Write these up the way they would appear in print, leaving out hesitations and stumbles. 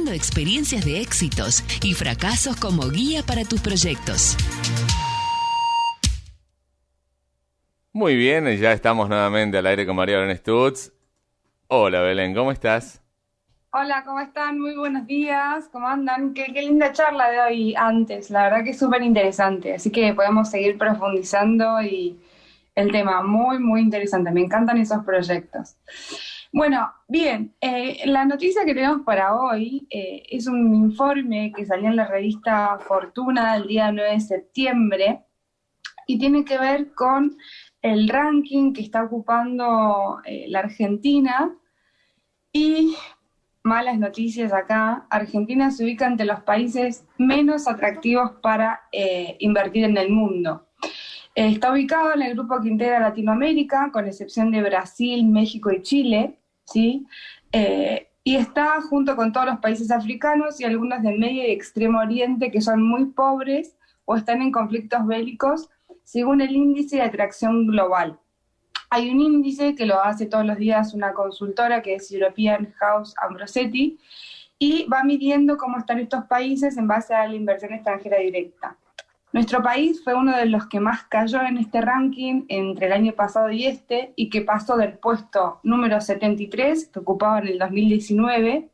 compartiendo experiencias de éxitos y fracasos como guía para tus proyectos. Muy bien, ya estamos nuevamente al aire con María Belén Stutz. Hola Belén, ¿cómo estás? Hola, ¿cómo están? Muy buenos días, ¿cómo andan? Qué linda charla de hoy antes, la verdad que es súper interesante, así que podemos seguir profundizando y el tema muy interesante, me encantan esos proyectos. Bueno, bien, la noticia que tenemos para hoy es un informe que salió en la revista Fortuna el día 9 de septiembre y tiene que ver con el ranking que está ocupando la Argentina y malas noticias acá. Argentina se ubica entre los países menos atractivos para invertir en el mundo. Está ubicado en el grupo que integra Latinoamérica, con excepción de Brasil, México y Chile, ¿sí? Y está junto con todos los países africanos y algunos del Medio y Extremo Oriente que son muy pobres o están en conflictos bélicos, según el índice de atracción global. Hay un índice que lo hace todos los días una consultora que es European House Ambrosetti y va midiendo cómo están estos países en base a la inversión extranjera directa. Nuestro país fue uno de los que más cayó en este ranking entre el año pasado y que pasó del puesto número 73, que ocupaba en el 2019,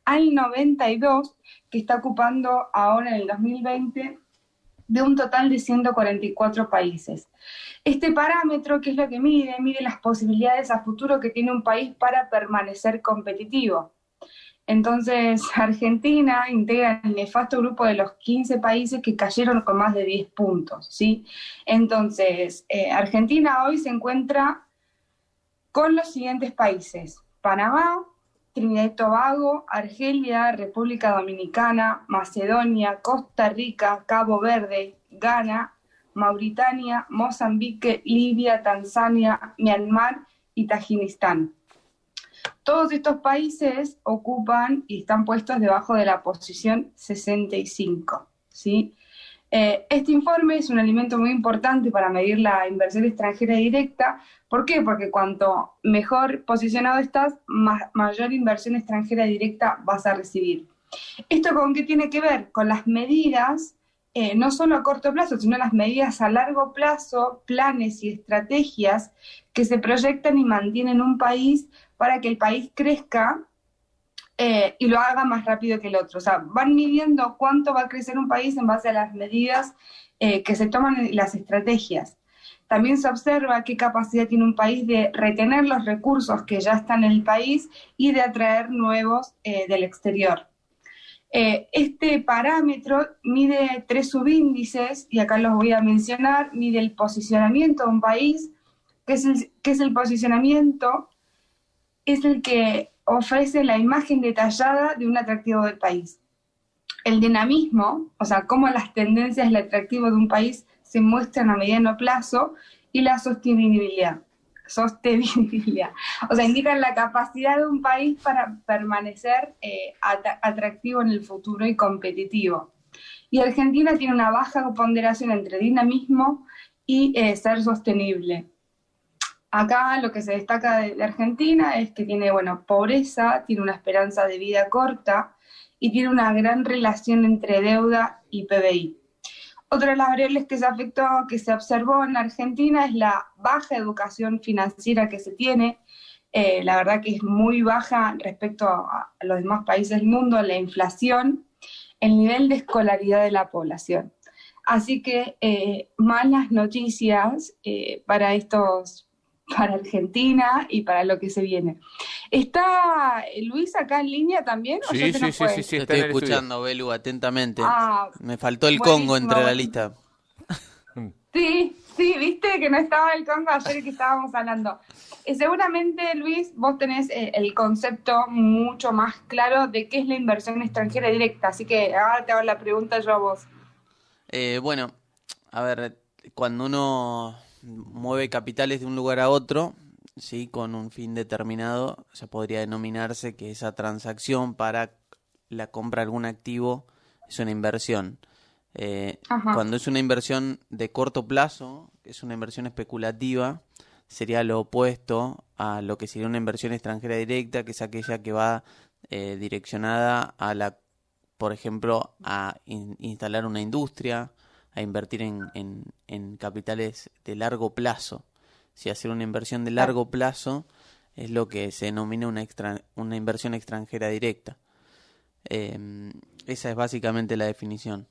al 92, que está ocupando ahora en el 2020, de un total de 144 países. Este parámetro, ¿qué es lo que mide? Mide las posibilidades a futuro que tiene un país para permanecer competitivo. Entonces, Argentina integra el nefasto grupo de los 15 países que cayeron con más de 10 puntos, ¿sí? Entonces, Argentina hoy se encuentra con los siguientes países: Panamá, Trinidad y Tobago, Argelia, República Dominicana, Macedonia, Costa Rica, Cabo Verde, Ghana, Mauritania, Mozambique, Libia, Tanzania, Myanmar y Tajikistán. Todos estos países ocupan y están puestos debajo de la posición 65, ¿sí? Este informe es un elemento muy importante para medir la inversión extranjera directa. ¿Por qué? Porque cuanto mejor posicionado estás, mayor inversión extranjera directa vas a recibir. ¿Esto con qué tiene que ver? Con las medidas, no solo a corto plazo, sino las medidas a largo plazo, planes y estrategias que se proyectan y mantienen un país para que el país crezca y lo haga más rápido que el otro. O sea, van midiendo cuánto va a crecer un país en base a las medidas que se toman y las estrategias. También se observa qué capacidad tiene un país de retener los recursos que ya están en el país y de atraer nuevos del exterior. Este parámetro mide 3 subíndices, y acá los voy a mencionar. Mide el posicionamiento de un país, que es el posicionamiento, es el que ofrece la imagen detallada de un atractivo del país. El dinamismo, o sea, cómo las tendencias del atractivo de un país se muestran a mediano plazo, y la sostenibilidad. O sea, indican la capacidad de un país para permanecer atractivo en el futuro y competitivo. Y Argentina tiene una baja ponderación entre dinamismo y ser sostenible. Acá lo que se destaca de Argentina es que tiene, pobreza, tiene una esperanza de vida corta y tiene una gran relación entre deuda y PBI. Otra de las variables que se observó en Argentina es la baja educación financiera que se tiene. La verdad que es muy baja respecto a los demás países del mundo, la inflación, el nivel de escolaridad de la población. Así que malas noticias para Argentina y para lo que se viene. ¿Está Luis acá en línea también? ¿O Sí, ya se nos fue? Te estoy escuchando, Belu, atentamente. Ah, Me faltó el buenísimo, Congo entre la buenísimo. lista. Sí, viste que no estaba el Congo ayer que estábamos hablando. Seguramente, Luis, vos tenés el concepto mucho más claro de qué es la inversión extranjera directa, así que ahora te hago la pregunta yo a vos. Bueno, a ver, cuando uno mueve capitales de un lugar a otro, sí, con un fin determinado, se podría denominarse que esa transacción para la compra de algún activo es una inversión. Ajá. Cuando es una inversión de corto plazo, que es una inversión especulativa, sería lo opuesto a lo que sería una inversión extranjera directa, que es aquella que va direccionada por ejemplo, a instalar una industria, a invertir en capitales de largo plazo. Si hacer una inversión de largo plazo es lo que se denomina una inversión extranjera directa. Esa es básicamente la definición.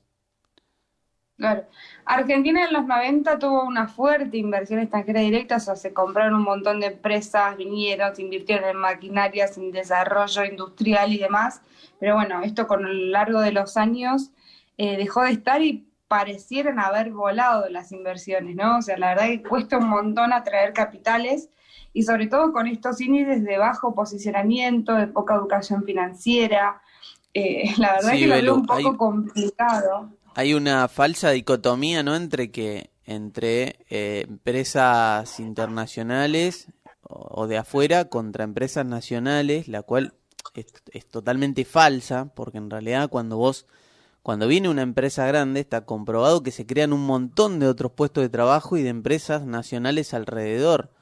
Claro. Argentina en los 90 tuvo una fuerte inversión extranjera directa, o sea, se compraron un montón de empresas, vinieron, se invirtieron en maquinarias, en desarrollo industrial y demás, pero bueno, esto con el largo de los años dejó de estar y parecieran haber volado las inversiones, ¿no? O sea, la verdad que cuesta un montón atraer capitales y sobre todo con estos índices de bajo posicionamiento, de poca educación financiera, la verdad Sí, que lo veo Belu, un poco complicado. hay una falsa dicotomía, ¿no? Entre empresas internacionales o de afuera contra empresas nacionales, la cual es totalmente falsa, porque en realidad cuando viene una empresa grande, está comprobado que se crean un montón de otros puestos de trabajo y de empresas nacionales alrededor.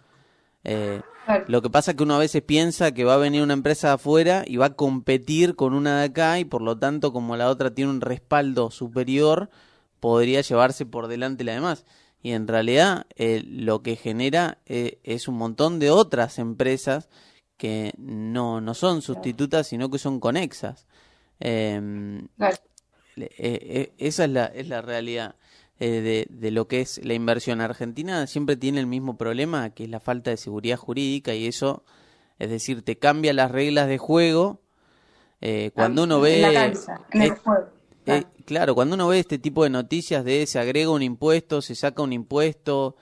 Lo que pasa es que uno a veces piensa que va a venir una empresa de afuera y va a competir con una de acá y por lo tanto, como la otra tiene un respaldo superior, podría llevarse por delante la demás. Y en realidad lo que genera es un montón de otras empresas que no son sustitutas, sino que son conexas. Claro. Esa es la realidad de lo que es la inversión. Argentina siempre tiene el mismo problema, que es la falta de seguridad jurídica, y eso, es decir, te cambia las reglas de juego cuando uno En la ve... cancha, en el juego. Claro. Claro, cuando uno ve este tipo de noticias de se agrega un impuesto, se saca un impuesto,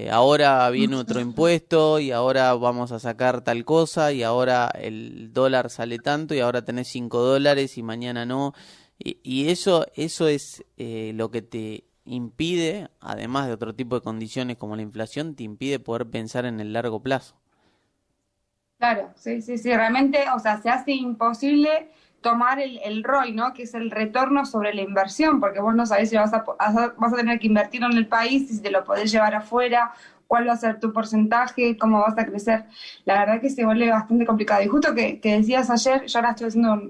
ahora viene otro impuesto y ahora vamos a sacar tal cosa y ahora el dólar sale tanto y ahora tenés $5 y mañana no. Y eso es lo que te impide, además de otro tipo de condiciones como la inflación, te impide poder pensar en el largo plazo. Claro, sí, sí, sí, realmente, o sea, se hace imposible tomar el ROI, ¿no? Que es el retorno sobre la inversión, porque vos no sabés si vas a tener que invertir en el país, si te lo podés llevar afuera, cuál va a ser tu porcentaje, cómo vas a crecer. La verdad que se vuelve bastante complicado. Y justo que decías ayer, yo ahora estoy haciendo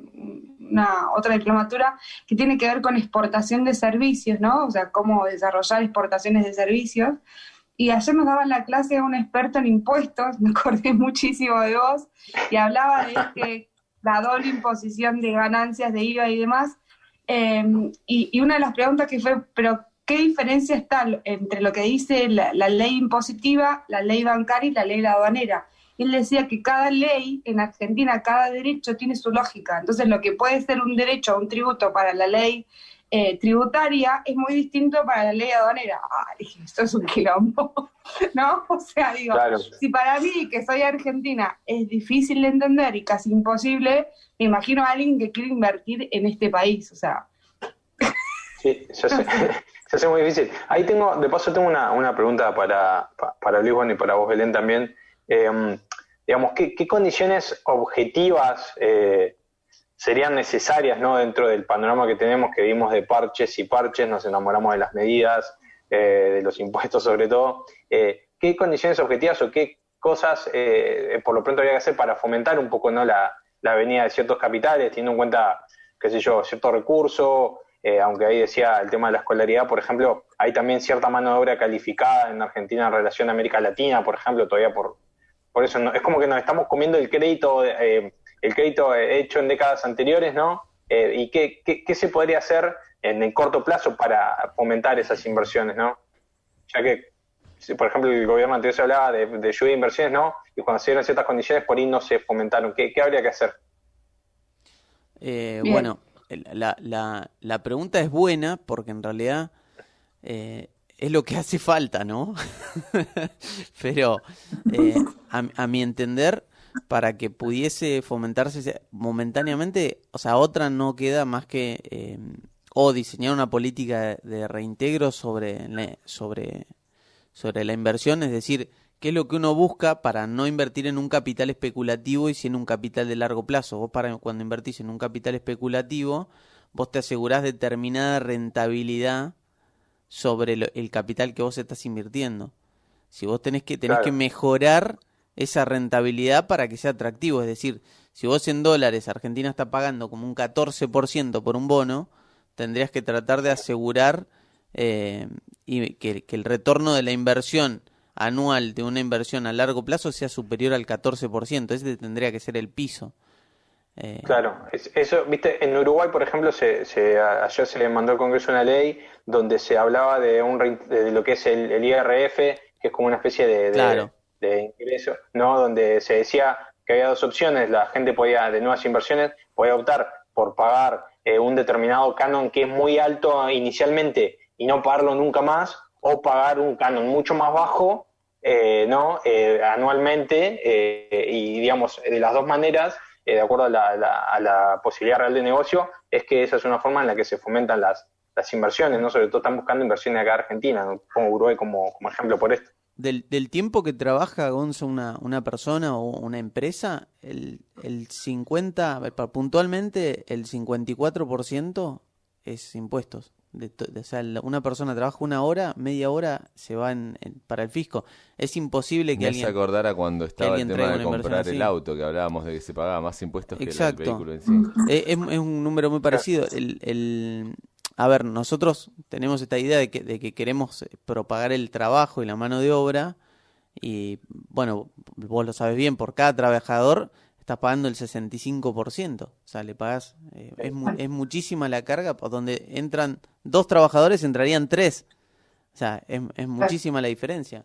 una otra diplomatura que tiene que ver con exportación de servicios, ¿no? O sea, cómo desarrollar exportaciones de servicios. Y ayer nos daba la clase un experto en impuestos, me acordé muchísimo de vos, y hablaba de la doble imposición de ganancias, de IVA y demás. Y una de las preguntas que fue, pero ¿qué diferencia está entre lo que dice la ley impositiva, la ley bancaria y la ley aduanera? Y él decía que cada ley en Argentina, cada derecho tiene su lógica. Entonces lo que puede ser un derecho o un tributo para la ley tributaria es muy distinto para la ley aduanera. Ay, esto es un quilombo, ¿no? O sea, digo, Claro. si para mí, que soy argentina, es difícil de entender y casi imposible, me imagino a alguien que quiere invertir en este país, o sea. Sí, se hace muy difícil. Ahí de paso tengo una pregunta para Luis, bueno, y para vos, Belén, también. Digamos, ¿qué condiciones objetivas serían necesarias, ¿no? Dentro del panorama que tenemos, que vimos de parches y parches, nos enamoramos de las medidas, de los impuestos sobre todo. ¿Qué condiciones objetivas o qué cosas por lo pronto habría que hacer para fomentar un poco, ¿no? la venida de ciertos capitales, teniendo en cuenta, qué sé yo, cierto recurso, aunque ahí decía el tema de la escolaridad, por ejemplo, hay también cierta mano de obra calificada en Argentina en relación a América Latina, por ejemplo, todavía por eso es como que nos estamos comiendo el crédito hecho en décadas anteriores, ¿no? ¿Y qué se podría hacer en el corto plazo para fomentar esas inversiones, ¿no? Ya que, por ejemplo, el gobierno anterior se hablaba de ayuda de inversiones, ¿no? Y cuando se dieron ciertas condiciones, por ahí no se fomentaron. ¿Qué habría que hacer? Bueno, la pregunta es buena porque en realidad es lo que hace falta, ¿no? Pero a mi entender, para que pudiese fomentarse momentáneamente, o sea, otra no queda más que o diseñar una política de reintegro sobre la inversión, es decir, qué es lo que uno busca para no invertir en un capital especulativo y si en un capital de largo plazo. Vos cuando invertís en un capital especulativo, vos te asegurás determinada rentabilidad sobre el capital que vos estás invirtiendo. Si vos tenés que mejorar esa rentabilidad para que sea atractivo, es decir, Si vos en dólares Argentina está pagando como un 14% por un bono, tendrías que tratar de asegurar y que el retorno de la inversión anual de una inversión a largo plazo sea superior al 14%. Ese tendría que ser el piso. Claro, eso, viste, en Uruguay, por ejemplo, ayer se le mandó al Congreso una ley donde se hablaba de lo que es el IRF, que es como una especie Claro. de ingreso, ¿no? Donde se decía que había dos opciones, la gente podía, de nuevas inversiones, podía optar por pagar un determinado canon que es muy alto inicialmente y no pagarlo nunca más, o pagar un canon mucho más bajo, ¿no? Anualmente, y digamos, de las dos maneras, de acuerdo a la posibilidad real de negocio, es que esa es una forma en la que se fomentan las inversiones, ¿no? Sobre todo están buscando inversiones acá en Argentina, ¿no? Pongo Uruguay como ejemplo por esto. Del tiempo que trabaja, Gonzo, una persona o una empresa, el puntualmente el 54% es impuestos. O sea, una persona trabaja una hora, media hora se va para el fisco. Es imposible que Me alguien... hace acordar a cuando estaba el tema de comprar así. el auto, que hablábamos de que se pagaba más impuestos Exacto. que el vehículo en sí. Es un número muy parecido. A ver, nosotros tenemos esta idea de que queremos propagar el trabajo y la mano de obra, y bueno, vos lo sabes bien, por cada trabajador estás pagando el 65%, o sea, le pagás, es muchísima la carga, por donde entran 2 trabajadores entrarían 3, o sea, es muchísima la diferencia.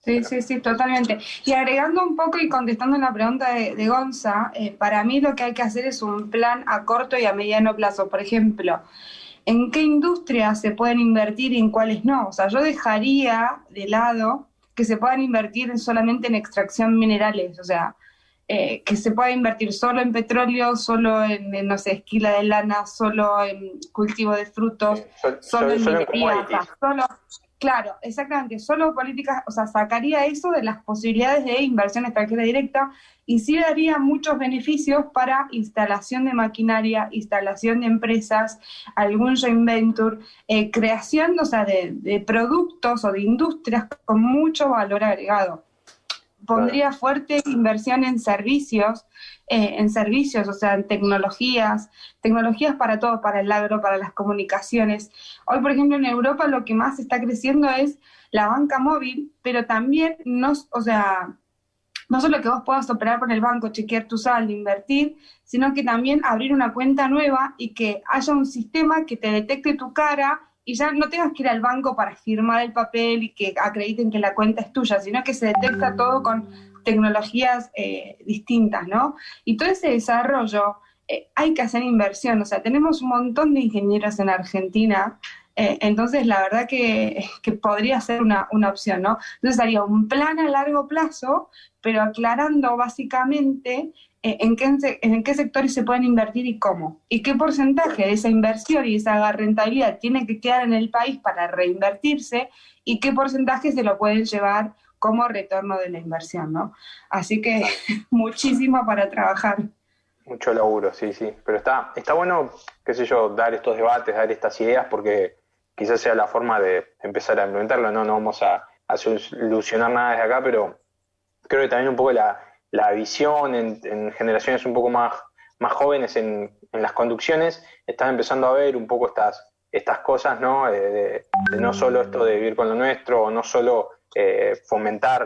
Sí, sí, sí, totalmente. Y agregando un poco y contestando la pregunta de Gonza, para mí lo que hay que hacer es un plan a corto y a mediano plazo. Por ejemplo, ¿en qué industrias se pueden invertir y en cuáles no? O sea, yo dejaría de lado que se puedan invertir solamente en extracción minerales, o sea, que se pueda invertir solo en petróleo, solo en, no sé, esquila de lana, solo en cultivo de frutos, solo en minería, o sea, solo... Claro, exactamente, solo políticas, o sea, sacaría eso de las posibilidades de inversión extranjera directa y sí daría muchos beneficios para instalación de maquinaria, instalación de empresas, algún joint venture, creación, o sea, de productos o de industrias con mucho valor agregado. Pondría fuerte inversión en servicios, o sea, en tecnologías para todo, para el agro, para las comunicaciones. Hoy, por ejemplo, en Europa lo que más está creciendo es la banca móvil, pero también no solo que vos puedas operar por el banco, chequear tu saldo, invertir, sino que también abrir una cuenta nueva y que haya un sistema que te detecte tu cara y ya no tengas que ir al banco para firmar el papel y que acrediten que la cuenta es tuya, sino que se detecta todo con tecnologías distintas, ¿no? Y todo ese desarrollo hay que hacer inversión, o sea, tenemos un montón de ingenieros en Argentina, entonces la verdad que podría ser una opción, ¿no? Entonces haría un plan a largo plazo, pero aclarando básicamente en qué sectores se pueden invertir y cómo, y qué porcentaje de esa inversión y esa rentabilidad tiene que quedar en el país para reinvertirse y qué porcentaje se lo pueden llevar como retorno de la inversión, ¿no? Así que muchísimo para trabajar. Mucho laburo, sí, sí. Pero está bueno, qué sé yo, dar estos debates, dar estas ideas, porque quizás sea la forma de empezar a implementarlo. No vamos a solucionar nada desde acá, pero creo que también un poco la visión en generaciones un poco más jóvenes en las conducciones están empezando a ver un poco estas cosas, ¿no? De no solo esto de vivir con lo nuestro, o no solo fomentar